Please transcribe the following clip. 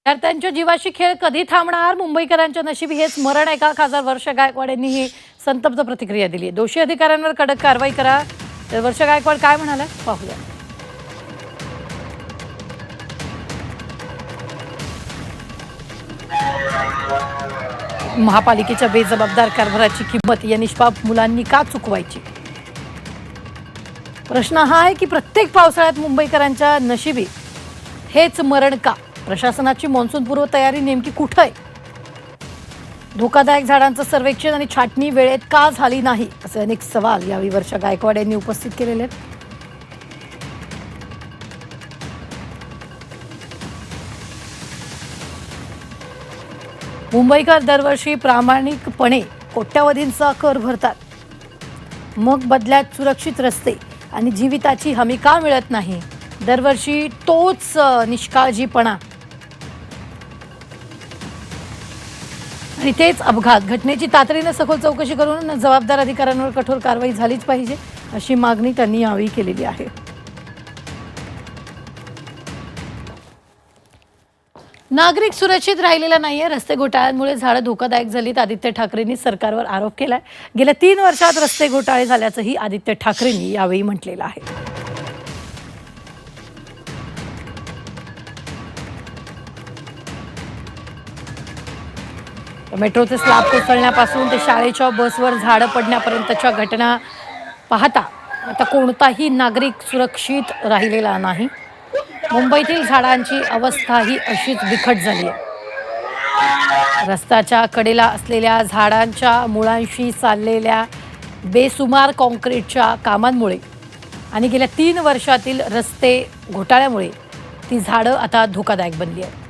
विद्यार्थ्यांच्या जीवाशी खेळ कधी थांबणार? मुंबईकरांच्या नशिबी हेच मरण आहे का? खासदार वर्षा गायकवाड यांनी ही संतप्त प्रतिक्रिया दिली. दोषी अधिकाऱ्यांवर कडक कारवाई करा. तर वर्षा गायकवाड काय म्हणाल्या पाहूया. महापालिकेच्या बेजबाबदार कारभाराची किंमत या निष्पाप मुलांनी का चुकवायची? प्रश्न हा आहे की प्रत्येक पावसाळ्यात मुंबईकरांच्या नशिबी हेच मरण का? प्रशासनाची मान्सूनपूर्व तयारी नेमकी कुठे आहे? धोकादायक झाडांचं सर्वेक्षण आणि छाटणी वेळेत का झाली नाही, असे अनेक सवाल यावेळी वर्षा गायकवाड यांनी उपस्थित केलेले आहेत. मुंबईकर दरवर्षी प्रामाणिकपणे कोट्यावधींचा कर भरतात, मग बदल्यात सुरक्षित रस्ते आणि जीविताची हमी का मिळत नाही? दरवर्षी तोच निष्काळजीपणा आणि तेच अपघात. घटनेची तातडीने सखोल चौकशी करून जबाबदार अधिकाऱ्यांवर कठोर कारवाई झालीच पाहिजे, अशी मागणी त्यांनी यावेळी केलेली आहे. नागरिक सुरक्षित राहिलेला नाहीये. रस्ते घोटाळ्यांमुळे झाडं धोकादायक झालीत. आदित्य ठाकरेंनी सरकारवर आरोप केलाय. गेल्या 3 वर्षात रस्ते घोटाळे झाल्याचंही आदित्य ठाकरेंनी यावेळी म्हटलेलं आहे. मेट्रोचे स्लॅब कोसळण्यापासून ते शाळेच्या बसवर झाडं पडण्यापर्यंतच्या घटना पाहता आता कोणताही नागरिक सुरक्षित राहिलेला नाही. मुंबईतील झाडांची अवस्था ही अशीच बिकट झाली आहे. रस्त्याच्या कडेला असलेल्या झाडांच्या मुळांशी चाललेल्या बेसुमार काँक्रीटच्या कामांमुळे आणि गेल्या 3 वर्षातील रस्ते घोटाळ्यामुळे ती झाडं आता धोकादायक बनली आहेत.